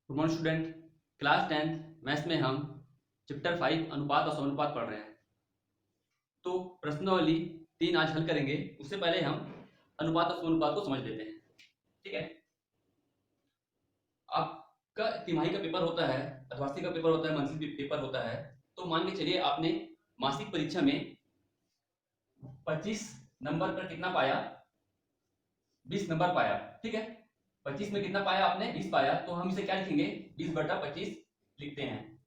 Good morning student. Class 10th maths में हम chapter 5 अनुपात और समानुपात पढ़ रहे हैं। तो प्रश्नावली 3 आज हल करेंगे। उससे पहले हम अनुपात और समानुपात को समझ लेते हैं। ठीक है, आपका तिमाही का पेपर होता है, अर्धवार्षिक का पेपर होता है, मासिक पेपर होता है। तो मान के चलिए आपने मासिक परीक्षा में 25 नंबर पर कितना पाया, 20 नंबर पाया। ठीक है, 25 में कितना पाया आपने, 20 पाया। तो हम इसे क्या लिखेंगे, 20/25 लिखते हैं।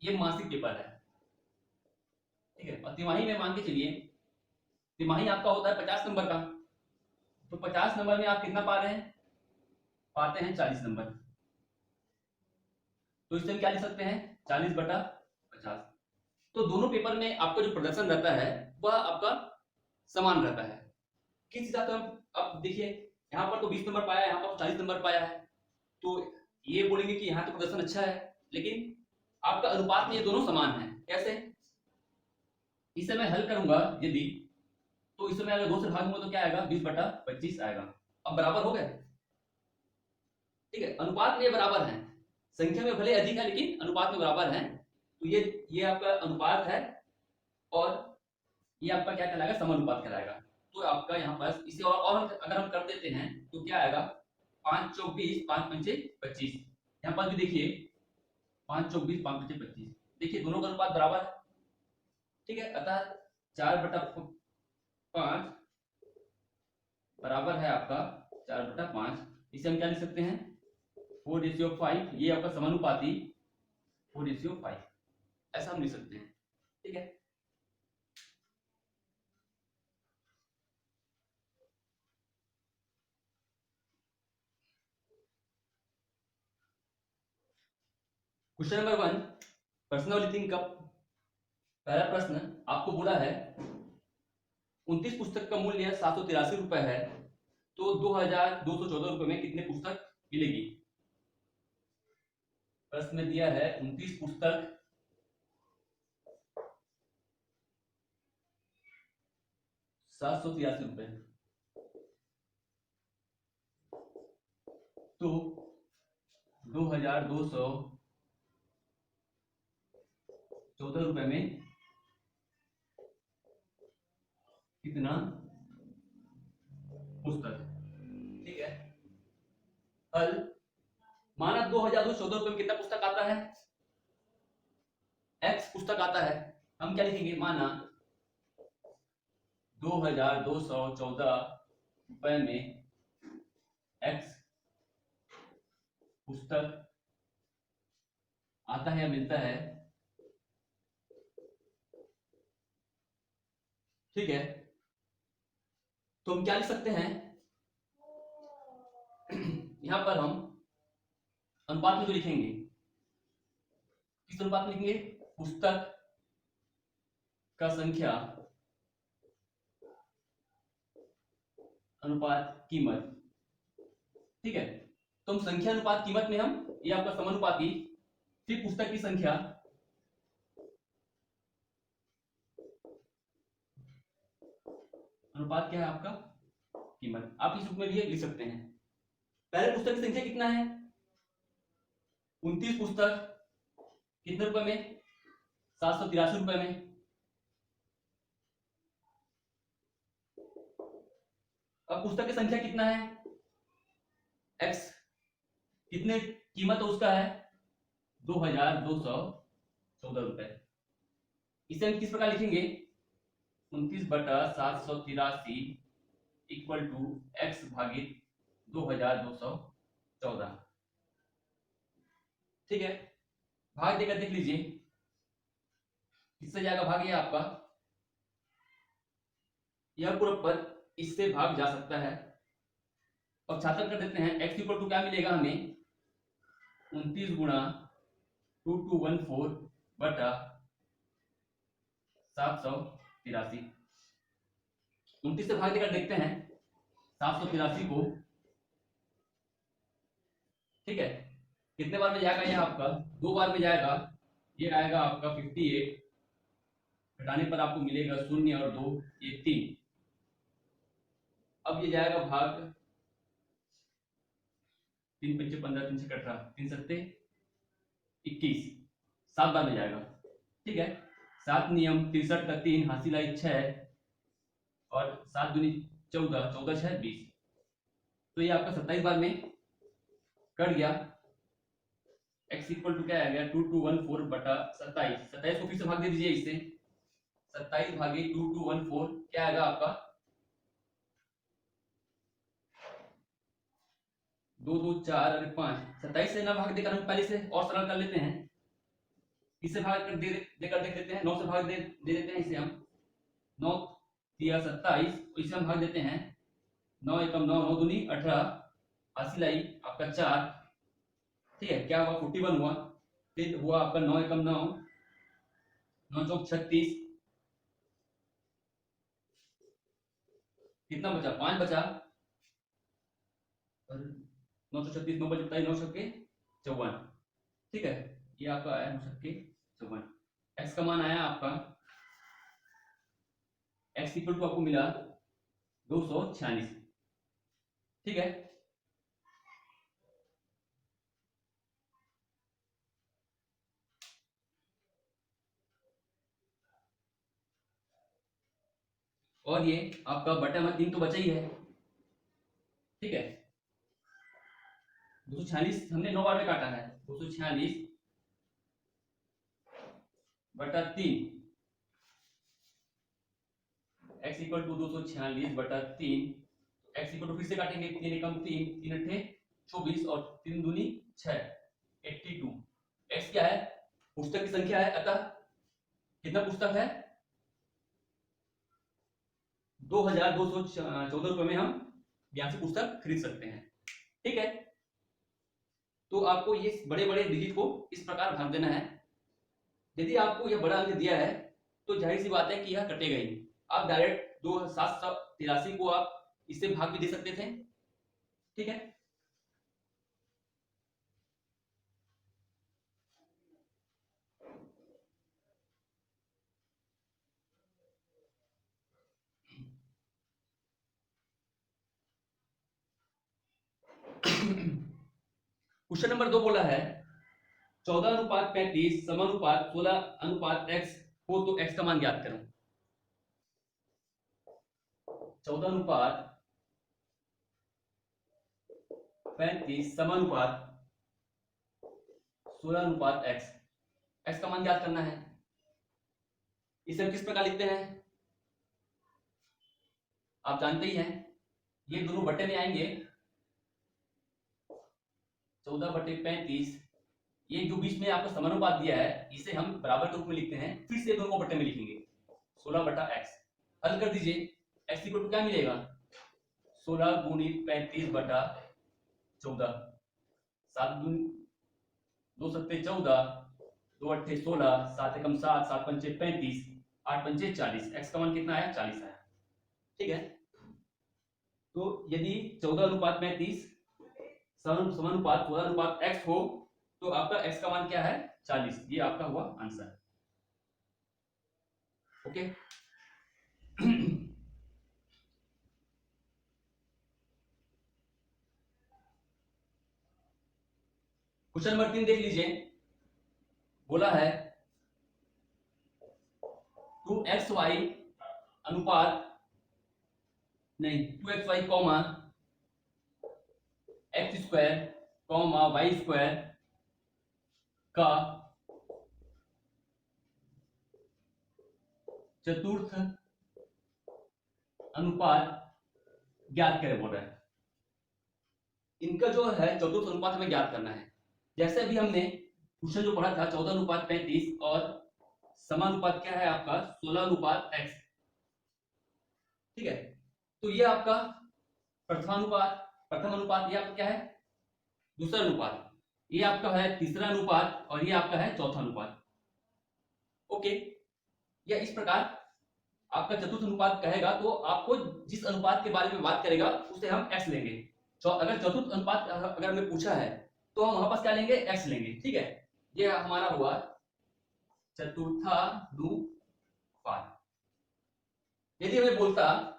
ये मासिक पेपर है। ठीक है, और तिमाही में मान के चलिए तिमाही आपका होता है 50 नंबर का। तो 50 नंबर में आप कितना पा रहे हैं, पाते हैं 40 नंबर। तो इससे हम क्या लिख सकते हैं, 40/50। तो दोनों पेपर में आपका जो प्रदर्शन रहता है वह आपका समान रहता है। किस हिसाब से हम, अब देखिए यहाँ पर तो 20 नंबर पाया है, यहाँ पर 40 नंबर पाया है। तो ये बोलेंगे कि यहाँ तो प्रदर्शन अच्छा है, लेकिन आपका अनुपात में ये दोनों समान है। कैसे, इसे मैं हल करूंगा यदि, तो इस समय अगर 2 से भाग दूंगा तो क्या आएगा, 20/25 आएगा। अब बराबर हो गए। ठीक है, अनुपात में ये बराबर है, संख्या में भले अधिक है लेकिन अनुपात में बराबर है। तो ये आपका अनुपात है और ये आपका क्या कहलाएगा, समानुपात कहलाएगा। तो आपका यहाँ पर इसे और अगर हम कर देते हैं तो क्या आएगा, 5 चौक 20, 5 पंचे 25। यहाँ पर भी देखिए 5 चौक 20, 5 पंचे 25। देखिए दोनों का अनुपात बराबर है। ठीक है, अतः 4/5 बराबर है आपका 4/5। इसे हम क्या लिख सकते हैं, 4:5। ये आपका समानुपाती 4:5, ऐसा हम लिख सकते हैं। ठीक है, क्वेश्चन नंबर 1, पर्सनल का पहला प्रश्न आपको बोला है 29 पुस्तक का मूल्य 783 रुपए है, तो 2214 रुपए में कितने पुस्तक मिलेगी। प्रश्न में दिया है 29 पुस्तक 783 रुपए, तो 2214 रुपए में कितना पुस्तक। ठीक है, हल, माना 2214 रुपए में कितना पुस्तक आता है, x पुस्तक आता है। हम क्या लिखेंगे, माना 2214 रुपए में x पुस्तक आता है या मिलता है। ठीक है, तो हम क्या लिख सकते हैं, यहां पर हम अनुपात में जो लिखेंगे, किस अनुपात में लिखेंगे, पुस्तक का संख्या अनुपात कीमत। ठीक है, तो हम संख्या अनुपात कीमत में हम, ये आपका समानुपाती, फिर पुस्तक की संख्या, अनुपात क्या है आपका, कीमत। आप इस रूप में भी लिख सकते हैं। पहले पुस्तक की संख्या कितना है, 29 पुस्तक, कितने रुपए में, 783 रुपए में। अब पुस्तक की संख्या कितना है, x, कितने कीमत तो उसका है 2214 रुपए। इसे हम किस प्रकार लिखेंगे, 29/783 इक्वल टू x भागित 2214। ठीक है, भाग देकर देख लीजिए, किससे जाएगा भाग, ये आपका यह पूरा पद इससे भाग जा सकता है। और छात्र कर देते हैं, x इक्वल टू क्या मिलेगा हमें, 29 गुणा 2214 बटा 783। 29 से भाग देकर देखते हैं 783 को। ठीक है, कितने बार में जाएगा, यह आपका 2 बार में जाएगा। ये आएगा आपका 58, घटाने पर आपको मिलेगा 0 और 2, ये 3। अब ये जाएगा भाग 3 पंचे 15, 3 छक्के 18, 3 सत्ते 21, 7 बार में जाएगा। ठीक है, 7 नियम 63 का 3, हासिल आई 6 और 7 दूनी 14, 14 6 20। तो ये आपका 27 बार में कट गया। x इक्वल टू क्या आ गया 2214 बटा 27। 27 को फिर से भाग दे दीजिए इससे, 27 भागे 2214 क्या आएगा आपका 2 2 4 और 5। 27 से ना भाग देकर हम पहले से और सरल कर लेते हैं, इससे भाग कर देकर देख लेते हैं। 9 से भाग दे देते हैं इसे हम, 9 3 27, इसे हम भाग देते हैं 9 एकम 9, 9 दूनी 18, हासिल आई आपका 4। ठीक है, क्या हुआ 41 हुआ। फिर हुआ आपका 9 एकम 9, 9 चौक 36, कितना बचा 5 बचा, 9 चौक 36, 9 बचे 9 छक्के 54। ठीक है, ये आपका आया 9 छक्के 54। एक्स का मान आया आपका, एक्स इक्वल टू आपको मिला 246। ठीक है, और ये आपका बटा में 3 तो बचा ही है। ठीक है, 246 हमने 9 बार में काटा है, 246 बटा 3, x इक्वल टू 246 बटा 3, x इक्वल टू फिर से काटेंगे 3 एकम 3, 3 अट्ठे 24 और 3 दूनी 6, 82। x क्या है, पुस्तक की संख्या है, अतः कितना पुस्तक है 2214 रुपए में हम यहाँ से पुस्तक खरीद सकते हैं। ठीक है, तो आपको ये बड़े बड़े डिजिट को इस प्रकार भाग देना है। यदि आपको यह बड़ा अंक दिया है तो जाहिर सी बात है कि यह कटेगा ही। आप डायरेक्ट 2783 को आप इससे भाग भी दे सकते थे। ठीक है, क्वेश्चन नंबर 2 बोला है 14:35 समानुपात 16:x हो तो x का मान ज्ञात करो। 14:35 समानुपात 16:x, x का मान ज्ञात करना है। इसे हम किस प्रकार लिखते हैं आप जानते ही हैं, ये दोनों बटे में आएंगे 14/35, ये जो बीच में आपको समानुपात दिया है इसे हम बराबर के रूप में लिखते हैं, फिर से दोनों को बटे में लिखेंगे 16/x। हल कर दीजिए, x इक्वल टू क्या मिलेगा 16 गुणित 35 बटा 14, 7 2 सत्ते 14, 2 अट्ठे 16, 7 एकम 7, 7 पंचे 35, 8 पंचे 40। x का मान कितना आया 40 आया। ठीक है, तो यदि 14:35 समानुपात 16:x हो तो आपका x का मान क्या है 40, ये आपका हुआ आंसर। ओके क्वेश्चन नंबर 3 देख लीजिए, बोला है 2xy अनुपात नहीं 2xy comma x square comma y square का चतुर्थ अनुपात ज्ञात करें बोल रहा है। इनका जो है चतुर्थ अनुपात हमें ज्ञात करना है। जैसे अभी हमने क्वेश्चन जो पढ़ा था 14:35 और समानुपात क्या है आपका 16:x। ठीक है, तो ये आपका प्रथम अनुपात, ये आपका क्या है दूसरा अनुपात, ये आपका है तीसरा अनुपात और ये आपका है चौथा अनुपात। ओके, या इस प्रकार आपका चतुर्थ अनुपात कहेगा तो आपको जिस अनुपात के बारे में बात करेगा उसे हम x लेंगे। अगर चतुर्थ अनुपात अगर हमें पूछा है तो हम वहां पास क्या लेंगे x लेंगे। ठीक है, ये हमारा हुआ चतुर्थानुपात। यदि हमें बोलता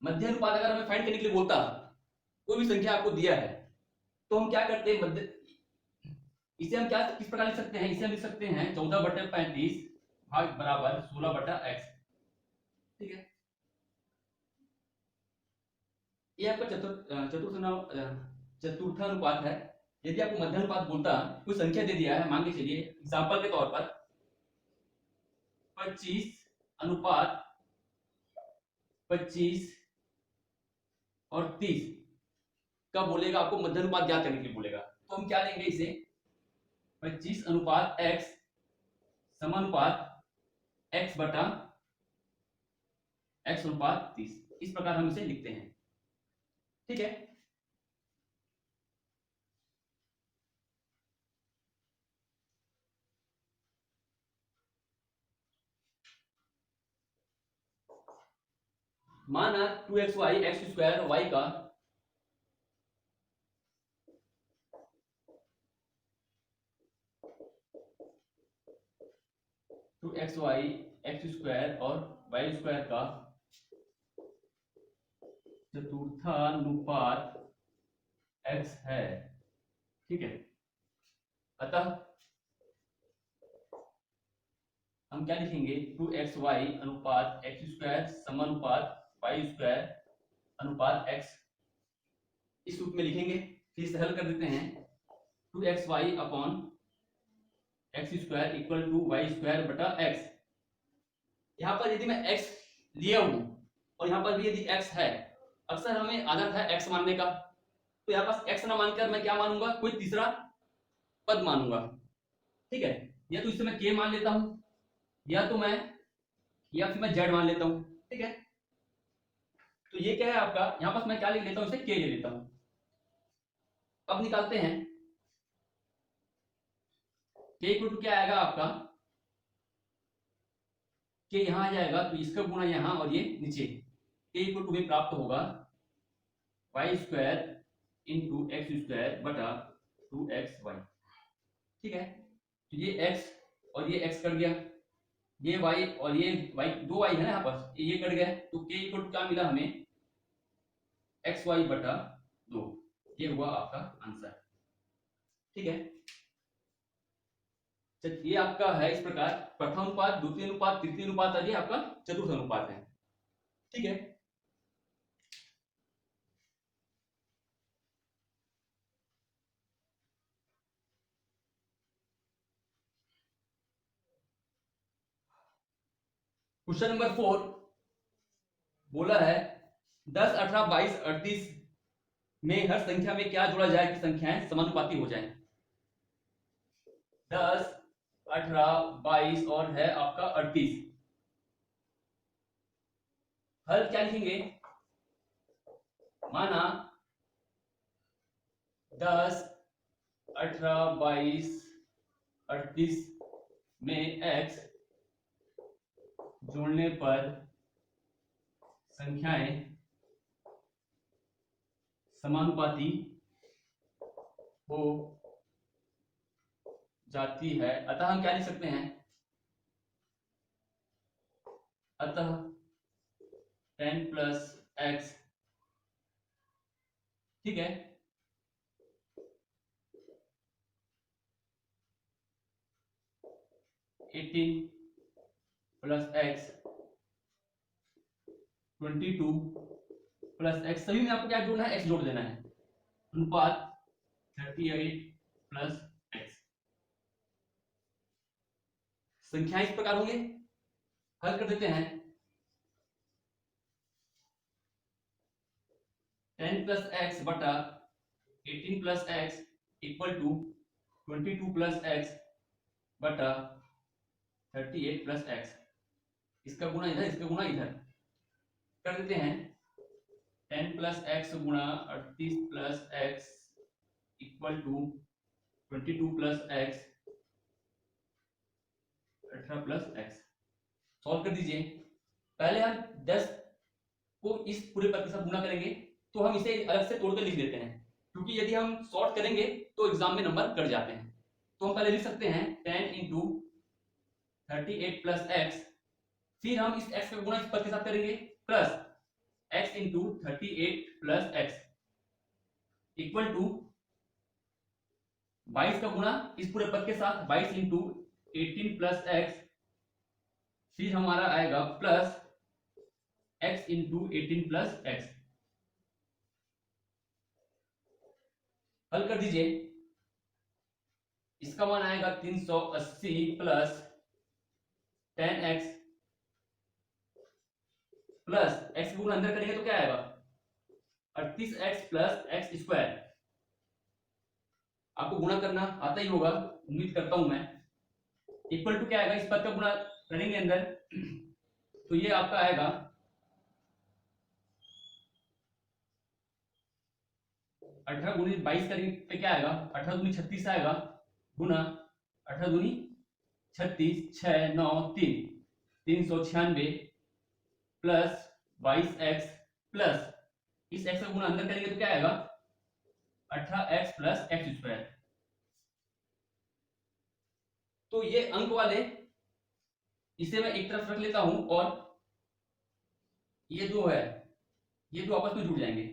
मध्य अनुपात अगर हमें फाइंड करने के लिए बोलता, कोई भी संख्या आपको दिया है, तो हम क्या करते हैं, मध्य, इसे हम क्या किस प्रकार लिख सकते हैं, इसे हम लिख सकते हैं 14/35 भाग बराबर 16/x। ठीक है, ये आपका चतुर्थानुपात है। यदि आपको मध्यानुपात बोलता, कोई संख्या दे दिया है, मान के चलिए एग्जांपल के तौर पर 25/25 और 30 कब बोलेगा, आपको मध्यानुपात ज्ञात करने के लिए बोलेगा, तो हम क्या लेंगे इसे 25/x समानुपात x बटा x/30, इस प्रकार हम इसे लिखते हैं। ठीक है, माना 2xy x² y का 2xy x² और y² का चतुर्थानुपात x है। ठीक है, अतः हम क्या लिखेंगे, 2xy अनुपात x² समानुपात y² अनुपात x, इस रूप में लिखेंगे। फिर इसे हल कर देते हैं, 2xy upon x² equal to y² बटा x। यहाँ पर यदि मैं x लिया हूं और यहाँ पर भी यदि x है, अक्सर हमें आदत है x मानने का, तो यहाँ पास x ना मानकर मैं क्या मानूंगा, कोई तीसरा पद मानूंगा। ठीक है, या तो इसे मैं k मान लेता हूं, या फिर मैं z मान लेता हूं। ठीक है, तो ये क्या है आपका, यहाँ पास मैं क्या ले लेता हूं, इसे k ले लेता हूं। अब निकालते हैं, k इक्वल टू क्या आएगा आपका, k यहां आ जाएगा तो इसका गुणा यहां और ये नीचे, k इक्वल टू में प्राप्त होगा y² इंटू x² बटा 2xy। ठीक है, तो ये x और ये x कट गया, ये y और ये y, दो y है ना यहाँ पर, ये कट गया, तो k इक्वल टू क्या मिला हमें, xy बटा 2। ये हुआ आपका आंसर। ठीक है, ये आपका है इस प्रकार प्रथम अनुपात, द्वितीय अनुपात, तृतीय अनुपात, और ये आपका चतुर्थ अनुपात है। ठीक है, क्वेश्चन नंबर 4 बोला है 10, 18, 22, 38 में हर संख्या में क्या जोड़ा जाए कि संख्याएं समानुपाती हो जाएं। 10, 18, 22 और है आपका 38, हल क्या लिखेंगे, माना 10, 18, 22, 38 में x जोड़ने पर संख्याएं समानुपाती हो जाती है, अतः हम क्या लिख सकते हैं, अतः 10 प्लस x, ठीक है, 18 प्लस x 22 प्लस x, सभी में आपको क्या जोड़ना है, x जोड़ देना है, अनुपात 38 प्लस x। संख्याएं इस प्रकार होंगे, हल कर देते हैं, 10 प्लस x बटा 18 plus x equal to 22 plus x बटा 38 प्लस x। इसका गुणा इधर, इसका गुणा इधर कर देते हैं, 10 प्लस एक्स गुणा 38 plus x equal to 22 plus x 18 plus x. Solve कर दीजिए। पहले हम 10 को इस पूरे पद के साथ गुणा करेंगे, तो हम इसे अलग से तोड़कर लिख देते हैं, क्योंकि यदि हम सॉर्ट करेंगे तो एग्जाम में नंबर कट जाते हैं। तो हम पहले लिख सकते हैं 10 इंटू 38 प्लस एक्स, फिर हम इस x का गुणा इस पद के साथ करेंगे, plus x into 38 plus x equal to 22 का गुणा इस पूरे पद के साथ 22 इंटू 18 प्लस एक्स, फिर हमारा आएगा plus x into 18 plus x. हल कर दीजिए, इसका मान आएगा 380 प्लस 10x प्लस x गुना अंदर करेंगे तो क्या आएगा 38x प्लस एक्स स्क्वायर। आपको गुणा करना आता ही होगा, उम्मीद करता हूं मैं। इक्वल टू क्या आएगा, इस पद का गुणा करेंगे अंदर तो ये आपका आएगा 18 गुनी 22 करेंगे पे क्या आएगा 18 दूनी 36 आएगा गुना 18 दूनी 36 6 9 3 396 प्लस 22x प्लस इस x का गुना अंदर करेंगे तो क्या आएगा 18x प्लस एक्स स्क्वायर। तो ये अंक वाले इसे मैं एक तरफ रख लेता हूं और ये जो है ये दो आपस में जुड़ जाएंगे।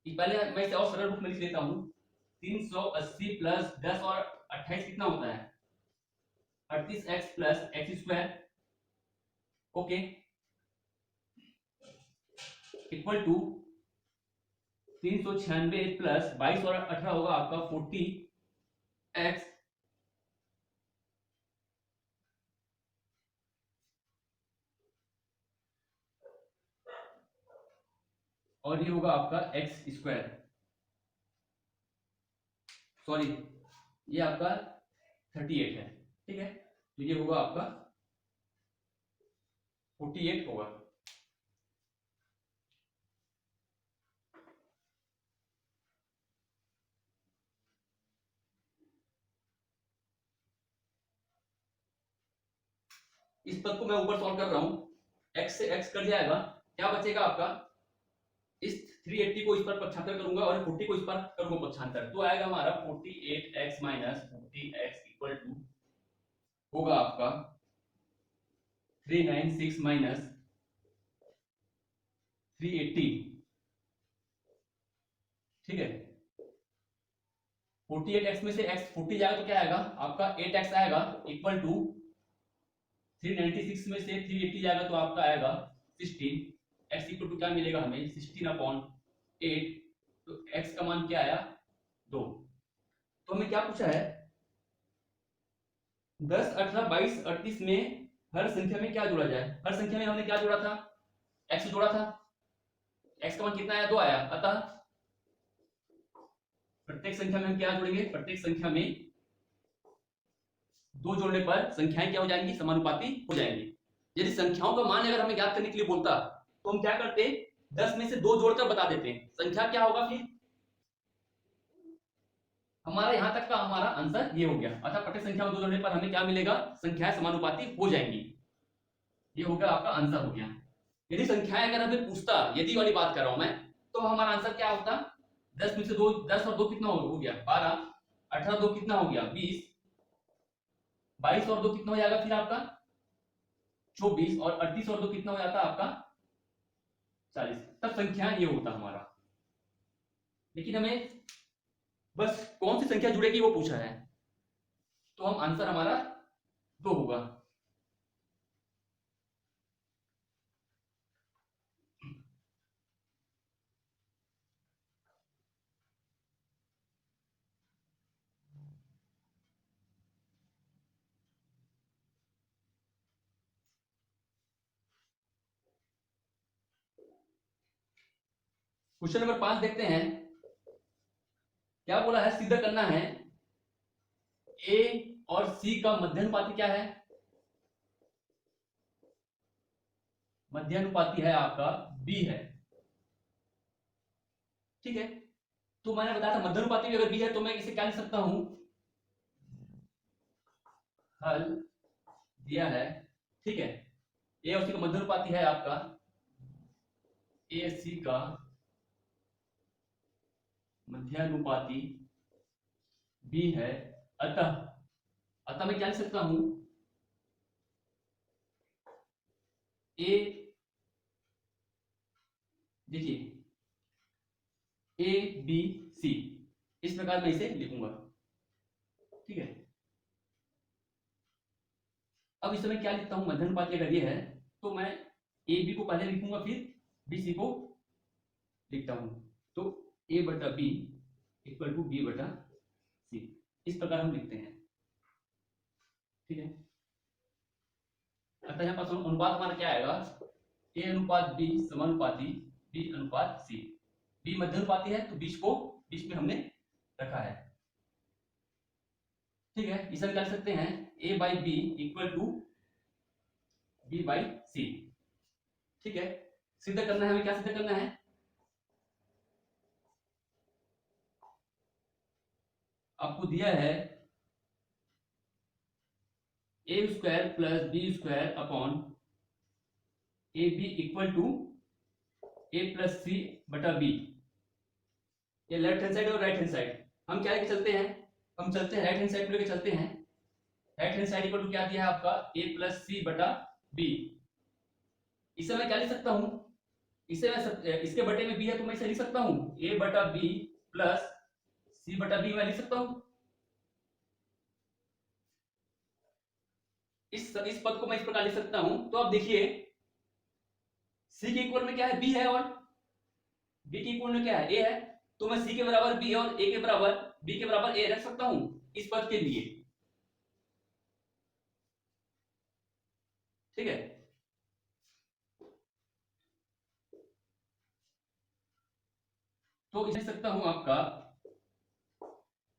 पहले मैं इसे और सरल रूप में लिख लेता हूं 380 प्लस 10 और 28 कितना होता है 38x plus x square. Okay, equal to 396 plus 22 और 18 होगा आपका 40x और ये होगा आपका एक्स स्क्वायर, सॉरी ये आपका 38 है, ठीक है। तो ये होगा आपका 48 होगा। इस पद को मैं ऊपर सॉल्व कर रहा हूं, x से x कट जाएगा, क्या बचेगा आपका इस 380 को इस पर पक्षांतर करूंगा और 40 को इस पर करूंगा पक्षांतर, तो आएगा हमारा 48x minus 40x equal to होगा आपका 396 माइनस 380, ठीक है। 48x में से x 40 जाएगा तो क्या आएगा आपका 8x आएगा इक्वल टू 396 में से 380 जाएगा तो आपका आएगा 16, x इक्वल टू क्या मिलेगा हमें 16/8, तो x का मान क्या आया 2। तो हमें क्या पूछा है 10 18 22 38 में हर संख्या में क्या जोड़ा जाए। हर संख्या में हमने क्या जोड़ा था x जोड़ा था, x का मान कितना आया 2 आया, अतः प्रत्येक संख्या में हम क्या जोड़ेंगे प्रत्येक संख्या में 2 जोड़ने पर संख्याएं क्या हो जाएंगी समानुपाती हो जाएंगी। यदि संख्याओं का मान अगर हमें ज्ञात करने के लिए बोलता तो हम क्या करते 10 में से 2 जोड़कर बता देते, संख्या क्या होगा फिर हमारा यहां तक का हमारा आंसर ये हो गया। अतः प्रत्येक संख्या में 2 जोड़ने पर हमें क्या मिलेगा संख्याएं समानुपाती हो जाएंगी, ये हो गया आपका आंसर हो गया। यदि संख्याएं अगर हमें पूछता यदि वाली बात कर रहा हूं मैं, तो हमारा आंसर क्या होता 10 में से 2 10 और 2 कितना हो गया 12, 18 2 कितना हो गया 20, 22 और 2 कितना हो जाएगा फिर आपका 24 और 38 और 2 कितना हो जाता आपका 40, तब संख्या ये होता हमारा। लेकिन हमें बस कौन सी संख्या जुड़ेगी वो पूछा है, तो हम आंसर हमारा 2 होगा। क्वेश्चन नंबर 5 देखते हैं, क्या बोला है सिद्ध करना है ए और सी का मध्यानुपाती क्या है, मध्यानुपाती है आपका बी है, ठीक है। तो मैंने बताया था मध्यानुपाती भी अगर बी है तो मैं इसे क्या लिख सकता हूं हल दिया है, ठीक है। ए और सी का मध्यानुपाती है आपका ए सी का मध्यानुपाती बी है, अतः अतः मैं क्या लिख सकता हूं ए देखिए ए बी सी, इस प्रकार मैं इसे लिखूंगा। ठीक है, अब इस समय क्या लिखता हूं, मध्यानुपाती अगर ये है तो मैं ए बी को पहले लिखूंगा, फिर बी सी को लिखता हूं। तो ए बटा बी इक्वल टू बी बटा सी, इस प्रकार हम लिखते हैं। ठीक है, अतः यहाँ पर अनुपात हमारा क्या आएगा, ए अनुपात बी समानुपाती बी अनुपात सी। बी मध्यानुपाती है तो बीच को बीच में हमने रखा है। ठीक है, इसे हम क्या लिख सकते हैं, A by B equal to B by C. ठीक है, सिद्ध करना है हमें, क्या सिद्ध करना है, आपको दिया है A square plus B square upon A B equal to A plus C बटा बी। ये लेफ्ट हैंड साइड और राइट हैंड साइड हम क्या लेके चलते हैं, हम चलते हैं राइट हैंड साइड लेके चलते हैं। Right hand side equal to क्या दिया है आपका, ए प्लस सी बटा बी। इसे मैं क्या लिख सकता हूं, इसे मैं इसके बटे में बी है तो मैं इसे लिख सकता हूं ए बटा बी प्लस सी बटा बी, मैं लिख सकता हूं। इस पद को मैं इस प्रकार लिख सकता हूं। तो अब देखिए सी के इक्वल में क्या है, बी है, और बी के इक्वल में क्या है, ए है। तो मैं सी के बराबर बी और ए के बराबर बी के बराबर ए रख सकता हूं इस पद के लिए। ठीक है, तो इसे लिख सकता हूं आपका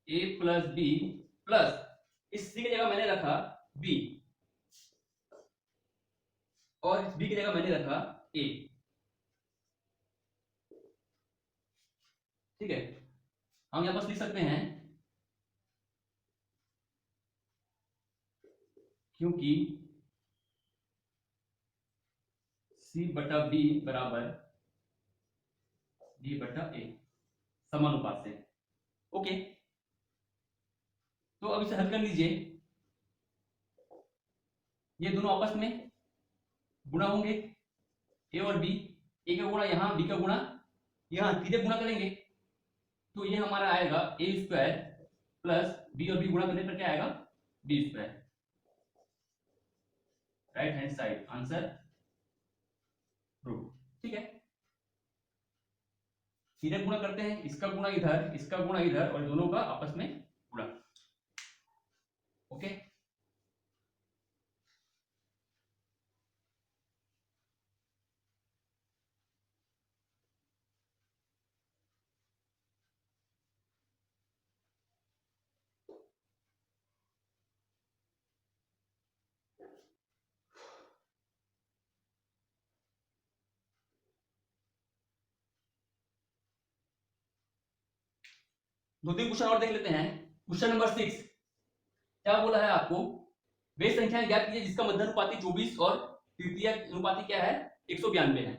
ए प्लस बी प्लस, इस सी की जगह मैंने रखा बी और इस बी की जगह मैंने रखा ए। ठीक है, हम यहां पर लिख सकते हैं क्योंकि सी बटा बी बराबर बी बटा ए समानुपात से। ओके, तो अब इसे हल कर लीजिए, ये दोनों आपस में गुणा होंगे, ए और बी, ए का गुणा यहां, बी का गुणा यहां, सीधे गुणा करेंगे तो ये हमारा आएगा ए स्क्वायर प्लस बी और बी गुणा करने पर क्या आएगा, b square. Right hand side answer prove. ठीक है, सीधे गुणा करते हैं, इसका गुणा इधर, इसका गुणा इधर, और दोनों का आपस में गुणा। ओके, दो तीन क्वेश्चन और देख लेते हैं। क्वेश्चन नंबर 6 क्या बोला है आपको, वे संख्याएं ज्ञात कीजिए जिसका मध्यानुपाती 24 और तृतीय अनुपाती क्या है, 192 है।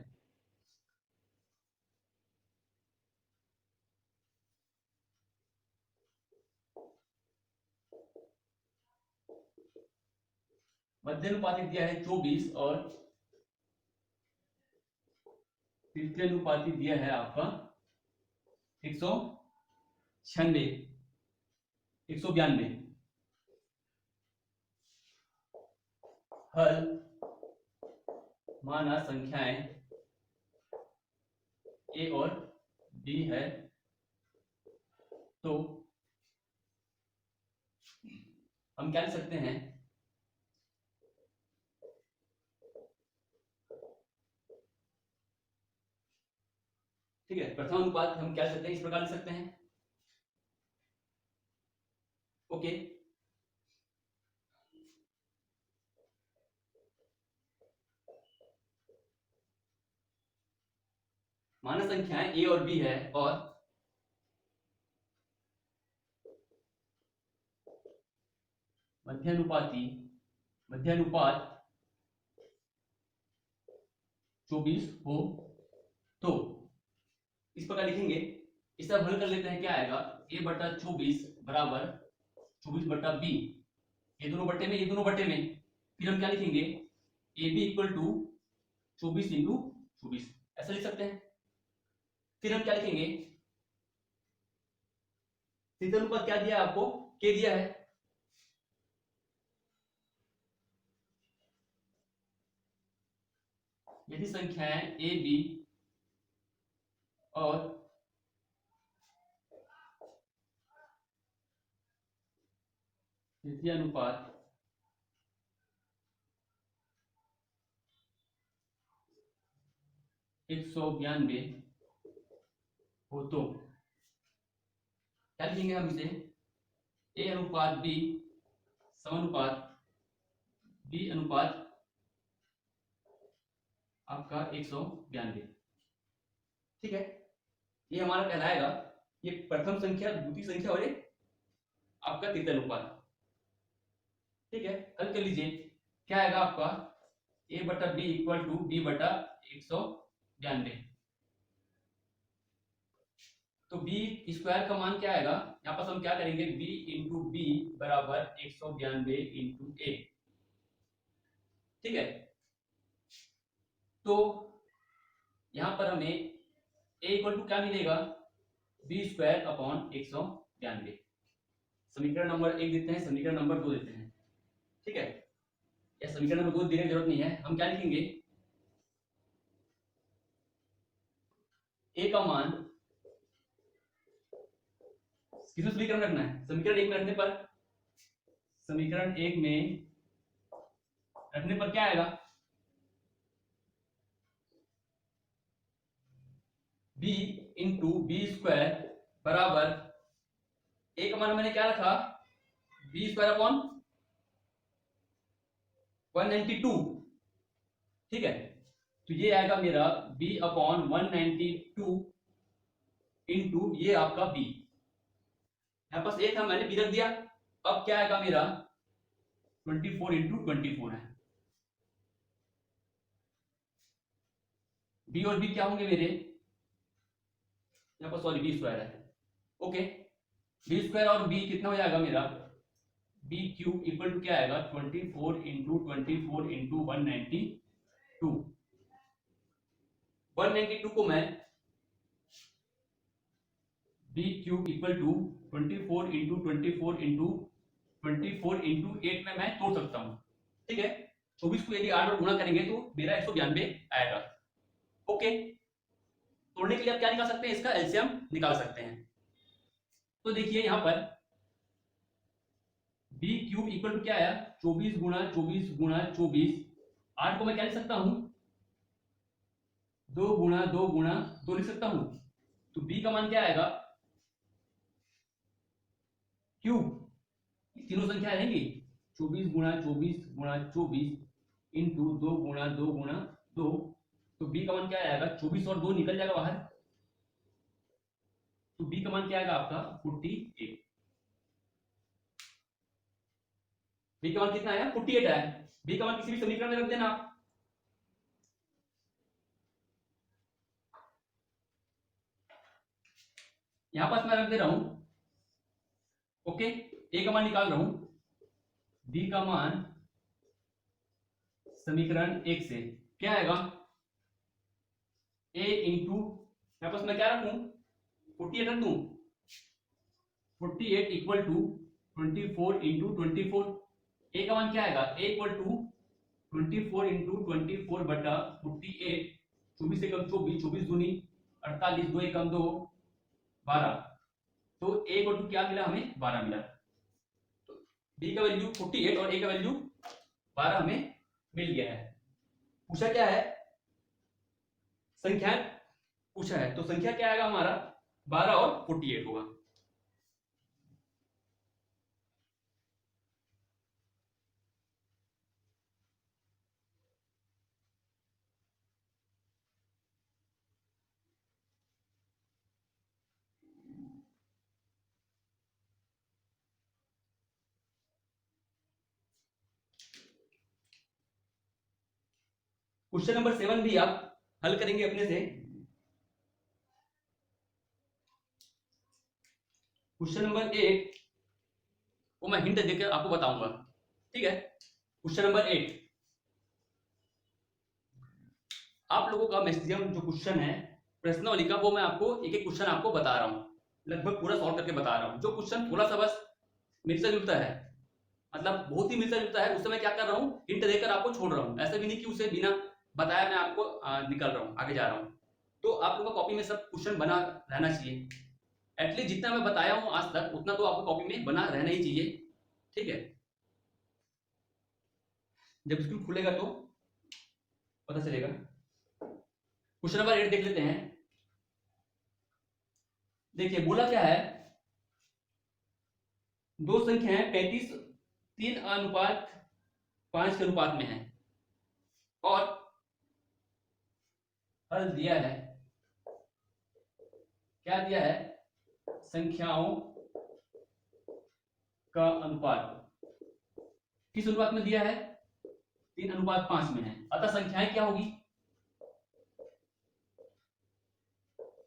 मध्यानुपाती दिया है 24 और तृतीय अनुपाती दिया है आपका 196 192। हल माना संख्याएं ए और बी है तो हम क्या लिख सकते हैं, ठीक है, प्रथम अनुपात हम क्या लिख सकते हैं, इस प्रकार लिख सकते हैं। ओके, माना संख्याएं ए और बी है और मध्यानुपात 24 हो तो इस प्रकार लिखेंगे। इसे अब हल कर लेते हैं, क्या आएगा, ए बटा 24 बराबर 24 बटा बी, ये दोनों बटे में, ये दोनों बटे में, फिर हम क्या लिखेंगे, a B equal to 24 into 24, ऐसा लिख सकते हैं। फिर हम क्या लिखेंगे, तीसरे अनुपात क्या दिया है आपको, के दिया है। यदि संख्याएं ए बी और तृतीय अनुपात 192 हो तो क्या लिखेंगे हम इसे, ए अनुपात बी समानुपात बी अनुपात आपका 192। ठीक है, ये हमारा कहलाएगा ये प्रथम संख्या, द्वितीय संख्या और ये आपका तृतीय अनुपात। ठीक है, हल कर लीजिए, क्या आएगा आपका a बटा बी इक्वल टू बी बटा 192। तो बी स्क्वायर का मान क्या आएगा, यहाँ पर हम क्या करेंगे, b इंटू बी बराबर 192 इंटू ए। ठीक है, तो यहां पर हमें a इक्वल टू क्या मिलेगा, बी स्क्वायर अपॉन 192। समीकरण नंबर 1 देते हैं, समीकरण नंबर 2 देते हैं। ठीक है, या समीकरण नंबर 2 देने की जरूरत नहीं है, हम क्या लिखेंगे, a का मान किस समीकरण रखना है, समीकरण 1 में रखने पर, समीकरण 1 में रखने पर क्या आएगा, b इंटू बी स्क्वायर बराबर, a का मान मैंने क्या रखा, बी स्क्वायर अपॉन 192। ठीक है, तो ये आएगा मेरा b अपॉन 192 इंटू ये आपका b, यहां पास a था मैंने b रख दिया। अब क्या आएगा मेरा 24 इंटू 24 है, b और b क्या होंगे मेरे, यहाँ पर सॉरी b स्क्वायर है। ओके, b स्क्वायर और b कितना हो जाएगा मेरा, b क्यूब इक्वल टू क्या आएगा 24 इंटू 24 इंटू 192। 192 को मैं b cube equal to 24 into 24 into 24 into 8 में मैं तोड़ सकता हूं। ठीक है, 24 को यदि 8 और गुणा करेंगे तो मेरा 192 आएगा। ओके, तोड़ने के लिए आप क्या निकाल सकते हैं, इसका एलसीएम निकाल सकते हैं। तो देखिए यहां पर b क्यूब इक्वल टू क्या आया, 24 गुणा 24 गुणा 24। 8 को मैं क्या लिख सकता हूं, 2 गुणा 2 गुणा 2 लिख सकता हूं। तो b का मान क्या आएगा, क्यूब, तीनों संख्या रहेंगी, 24 गुणा 24 गुणा 24 इंटू 2 गुणा 2 गुणा 2। तो b का मान क्या आएगा, 24 और 2 निकल जाएगा बाहर, तो b का मान क्या आएगा आपका 48। b का मान कितना आया, 48 आया। b का मान किसी भी समीकरण में रख देना आप। यहां पास मैं रख दे रहा हूं। ओके, a का मान निकाल रहा हूं, b का मान समीकरण 1 से क्या आएगा, a इंटू, यहां पास मैं क्या रखूं, 48 रख दूं, 48 इक्वल टू 24 इंटू 24। a का मान क्या आएगा, a इक्वल टू 24 इंटू 24 बटा 48। 24 से कम 24, 24 दूनी 48, 2 एकम 2, 12। तो a इक्वल टू क्या मिला हमें, 12 मिला। तो b का वैल्यू 48 और a का वैल्यू 12 हमें मिल गया है। पूछा क्या है, संख्या पूछा है, तो संख्या क्या आएगा हमारा, 12 और 48 होगा। क्वेश्चन नंबर 7 भी आप हल करेंगे अपने से। क्वेश्चन नंबर 8 को मैं हिंट देकर आपको बताऊंगा। ठीक है, क्वेश्चन नंबर 8 आप लोगों का मैक्सिमम जो क्वेश्चन है प्रश्नावली का वो मैं आपको एक एक क्वेश्चन आपको बता रहा हूँ, लगभग पूरा सॉल्व करके बता रहा हूँ। जो क्वेश्चन थोड़ा सा बस मिलता जुलता है, मतलब बहुत ही मिलता जुलता है, उससे मैं क्या कर रहा हूँ, हिंट देकर आपको छोड़ रहा हूँ। ऐसा भी नहीं कि उसे बिना बताया मैं आपको निकल रहा हूँ, आगे जा रहा हूँ। तो आप लोगों का कॉपी में सब क्वेश्चन बना रहना चाहिए। एटलीस्ट जितना मैं बताया हूँ आज तक उतना तो आपको कॉपी में बना रहना ही चाहिए, ठीक है। जब स्कूल खुलेगा तो पता चलेगा। क्वेश्चन नंबर 8 देख लेते हैं। देखिए बोला क्या है, दो संख्याएं 35 3:5 के अनुपात में है और हल दिया है, क्या दिया है, संख्याओं का अनुपात किस अनुपात में दिया है, 3:5 में है। अतः संख्याएं क्या होगी,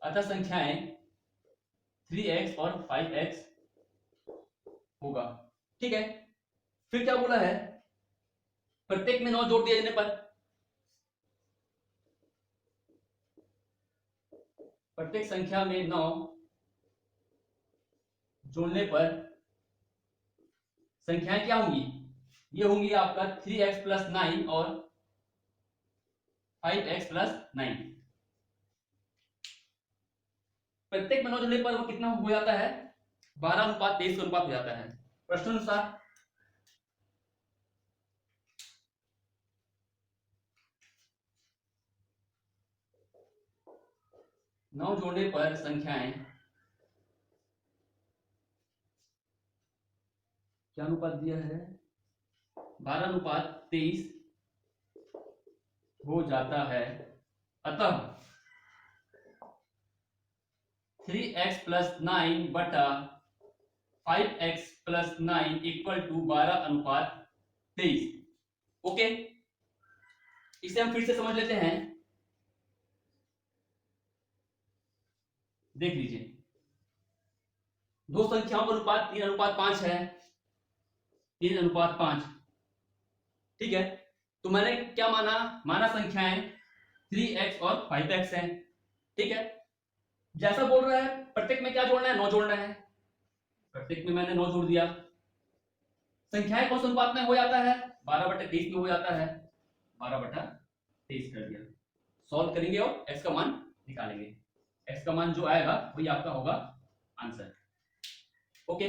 अतः संख्याएं 3x और 5x होगा, ठीक है। फिर क्या बोला है, प्रत्येक में 9 जोड़ दिए जाने पर, प्रत्येक संख्या में 9 जोड़ने पर संख्याएं क्या होंगी, ये होंगी आपका 3x + 9 और 5x + 9। प्रत्येक में 9 जोड़ने पर वो कितना हो जाता है, 12:23 का अनुपात हो जाता है। प्रश्न अनुसार 9 जोड़ने पर संख्याएं क्या अनुपात दिया है, 12:23 हो जाता है। अतः 3x + 9 बटा 5x + 9 = 12:23। ओके, इसे हम फिर से समझ लेते हैं। देख लीजिए, दो संख्याओं का अनुपात 3:5 है, 3:5, ठीक है। तो मैंने क्या माना संख्याएं 3x और 5x हैं, ठीक है। जैसा बोल रहा है प्रत्येक में क्या जोड़ना है, 9 जोड़ना है। प्रत्येक में मैंने 9 जोड़ दिया। संख्याएं कौन से अनुपात में हो जाता है, 12/23 में हो जाता है, 12/23 कर दिया। सॉल्व करेंगे और x का मान निकालेंगे। x का मान जो आएगा वही आपका होगा आंसर। ओके।